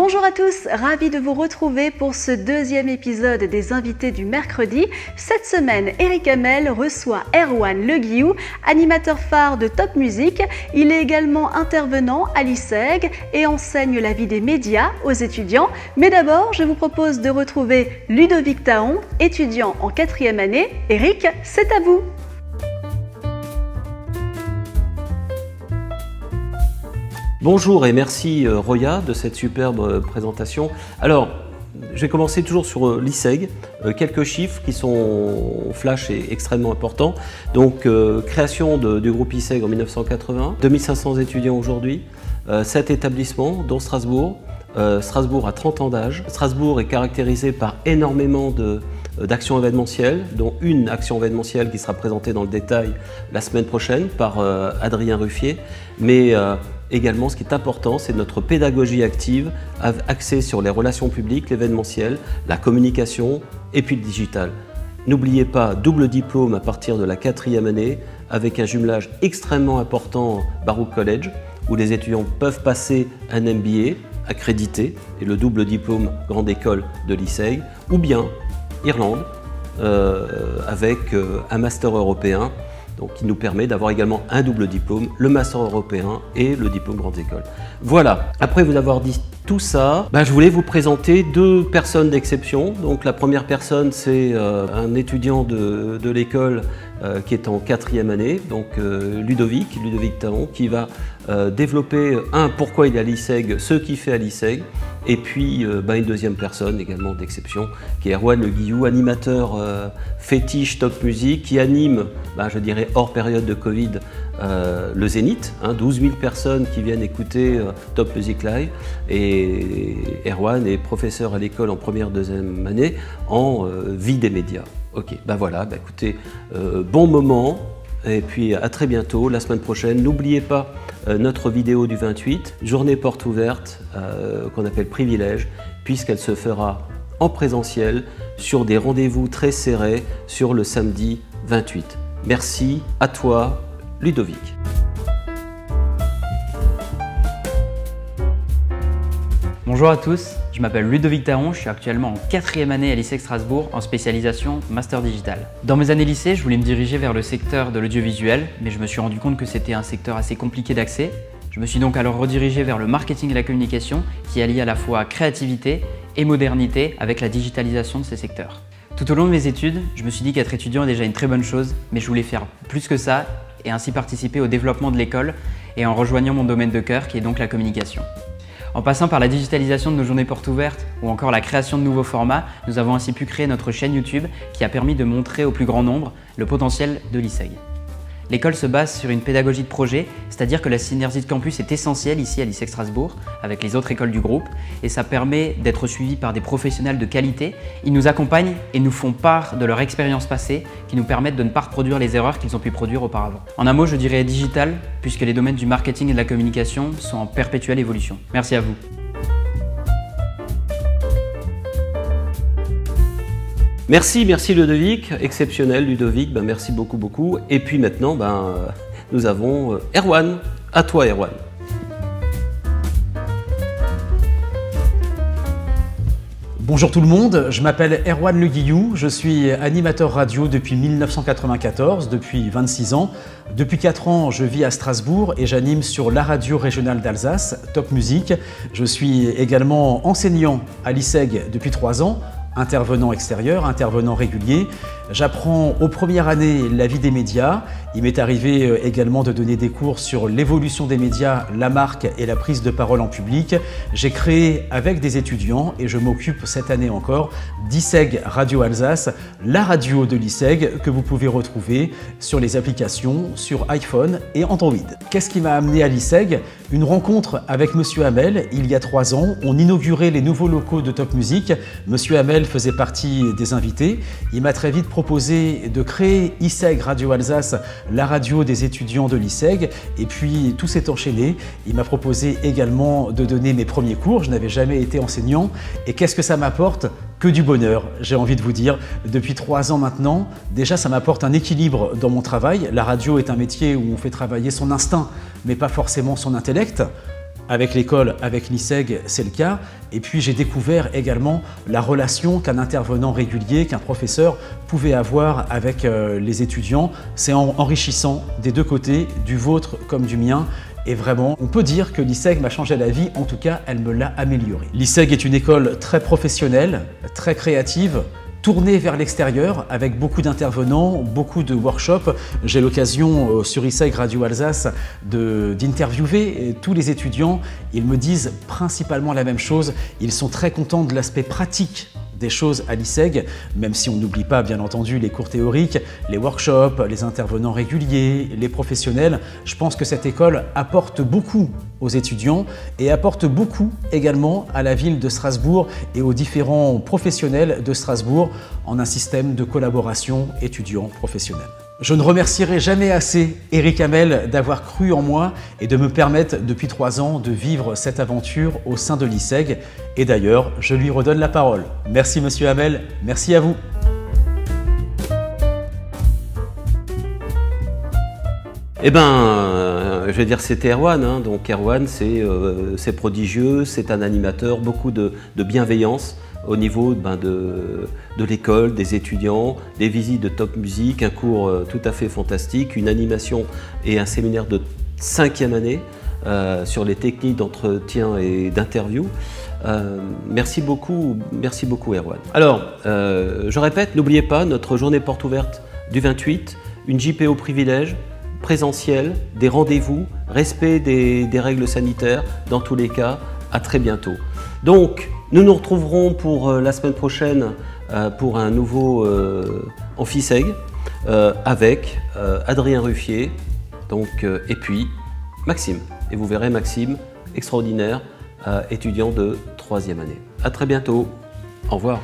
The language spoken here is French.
Bonjour à tous, ravi de vous retrouver pour ce deuxième épisode des invités du mercredi. Cette semaine, Eric Hamel reçoit Erwan Le Guillou, animateur phare de Top Music. Il est également intervenant à l'ISEG et enseigne la vie des médias aux étudiants. Mais d'abord, je vous propose de retrouver Ludovic Taon, étudiant en 4e année. Eric, c'est à vous. Bonjour et merci Roya de cette superbe présentation. Alors, je vais commencer toujours sur l'ISEG, quelques chiffres qui sont flash et extrêmement importants. Donc, création du groupe ISEG en 1980, 2500 étudiants aujourd'hui, 7 établissements dont Strasbourg. Strasbourg a 30 ans d'âge. Strasbourg est caractérisé par énormément d'actions événementielles, dont une action événementielle qui sera présentée dans le détail la semaine prochaine par Adrien Ruffier. Mais également, ce qui est important, c'est notre pédagogie active axée sur les relations publiques, l'événementiel, la communication et puis le digital. N'oubliez pas, double diplôme à partir de la 4e année avec un jumelage extrêmement important Baruch College où les étudiants peuvent passer un MBA accrédité et le double diplôme grande école de l'ISEG ou bien Irlande avec un master européen. Donc, qui nous permet d'avoir également un double diplôme, le master européen et le diplôme grande école. Voilà, après vous avoir dit tout ça, je voulais vous présenter deux personnes d'exception. Donc la première personne, c'est un étudiant de l'école qui est en 4e année, donc Ludovic Taon, qui va développer pourquoi il est à l'ISEG, ce qu'il fait à l'ISEG, et puis une deuxième personne également d'exception, qui est Erwan Le Guillou, animateur fétiche Top Music, qui anime, je dirais hors période de Covid, le Zénith, 12 000 personnes qui viennent écouter Top Music Live, et Erwan est professeur à l'école en 1e-2e année en vie des médias. Ok, voilà, écoutez, bon moment, et puis à très bientôt, la semaine prochaine. N'oubliez pas notre vidéo du 28, journée porte ouverte, qu'on appelle Privilège, puisqu'elle se fera en présentiel sur des rendez-vous très serrés sur le samedi 28. Merci à toi, Ludovic. Bonjour à tous, je m'appelle Ludovic Taon, je suis actuellement en 4e année à l'ISEG Strasbourg en spécialisation Master Digital. Dans mes années lycée, je voulais me diriger vers le secteur de l'audiovisuel, mais je me suis rendu compte que c'était un secteur assez compliqué d'accès. Je me suis donc alors redirigé vers le marketing et la communication qui allie à la fois créativité et modernité avec la digitalisation de ces secteurs. Tout au long de mes études, je me suis dit qu'être étudiant est déjà une très bonne chose, mais je voulais faire plus que ça et ainsi participer au développement de l'école et en rejoignant mon domaine de cœur qui est donc la communication. En passant par la digitalisation de nos journées portes ouvertes ou encore la création de nouveaux formats, nous avons ainsi pu créer notre chaîne YouTube qui a permis de montrer au plus grand nombre le potentiel de l'ISEG. L'école se base sur une pédagogie de projet, c'est-à-dire que la synergie de campus est essentielle ici à l'ISEG Strasbourg avec les autres écoles du groupe et ça permet d'être suivi par des professionnels de qualité. Ils nous accompagnent et nous font part de leur expérience passée qui nous permettent de ne pas reproduire les erreurs qu'ils ont pu produire auparavant. En un mot, je dirais digital puisque les domaines du marketing et de la communication sont en perpétuelle évolution. Merci à vous. Merci Ludovic, exceptionnel Ludovic, merci beaucoup. Et puis maintenant, nous avons Erwan. À toi Erwan. Bonjour tout le monde, je m'appelle Erwan Le Guillou, je suis animateur radio depuis 1994, depuis 26 ans. Depuis 4 ans, je vis à Strasbourg et j'anime sur la radio régionale d'Alsace, Top Music. Je suis également enseignant à l'ISEG depuis 3 ans. Intervenant extérieur, intervenant régulier. J'apprends aux premières années la vie des médias. Il m'est arrivé également de donner des cours sur l'évolution des médias, la marque et la prise de parole en public. J'ai créé avec des étudiants et je m'occupe cette année encore d'ISEG Radio Alsace, la radio de l'ISEG que vous pouvez retrouver sur les applications, sur iPhone et Android. Qu'est-ce qui m'a amené à l'ISEG? Une rencontre avec Monsieur Hamel il y a 3 ans. On inaugurait les nouveaux locaux de Top Music. Monsieur Hamel faisait partie des invités. Il m'a très vite proposé de créer ISEG Radio Alsace, la radio des étudiants de l'ISEG. Et puis tout s'est enchaîné. Il m'a proposé également de donner mes premiers cours. Je n'avais jamais été enseignant. Et qu'est-ce que ça m'apporte? Que du bonheur, j'ai envie de vous dire. Depuis 3 ans maintenant, déjà ça m'apporte un équilibre dans mon travail. La radio est un métier où on fait travailler son instinct, mais pas forcément son intellect. Avec l'école, avec l'ISEG, c'est le cas. Et puis j'ai découvert également la relation qu'un intervenant régulier, qu'un professeur pouvait avoir avec les étudiants. C'est enrichissant des deux côtés, du vôtre comme du mien. Et vraiment, on peut dire que l'ISEG m'a changé la vie, en tout cas, elle me l'a améliorée. L'ISEG est une école très professionnelle, très créative, tournée vers l'extérieur avec beaucoup d'intervenants, beaucoup de workshops. J'ai l'occasion sur ISEG Radio Alsace d'interviewer tous les étudiants. Ils me disent principalement la même chose. Ils sont très contents de l'aspect pratique des choses à l'ISEG, même si on n'oublie pas bien entendu les cours théoriques, les workshops, les intervenants réguliers, les professionnels. Je pense que cette école apporte beaucoup aux étudiants et apporte beaucoup également à la ville de Strasbourg et aux différents professionnels de Strasbourg en un système de collaboration étudiant-professionnel. Je ne remercierai jamais assez Eric Hamel d'avoir cru en moi et de me permettre depuis 3 ans de vivre cette aventure au sein de l'ISEG. Et d'ailleurs, je lui redonne la parole. Merci Monsieur Hamel, merci à vous. Eh ben, je vais dire c'était Erwan, hein. Donc Erwan c'est prodigieux, c'est un animateur, beaucoup de bienveillance au niveau de l'école, des étudiants, des visites de Top Music, un cours tout à fait fantastique, une animation et un séminaire de 5e année sur les techniques d'entretien et d'interview. Merci beaucoup Erwan. Alors, je répète, n'oubliez pas notre journée porte ouverte du 28, une JPO privilège, présentiel, des rendez-vous, respect des règles sanitaires dans tous les cas. À très bientôt. Donc, nous nous retrouverons pour la semaine prochaine pour un nouveau Amphisseg avec Adrien Ruffier et puis Maxime. Et vous verrez Maxime, extraordinaire, étudiant de 3e année. À très bientôt. Au revoir.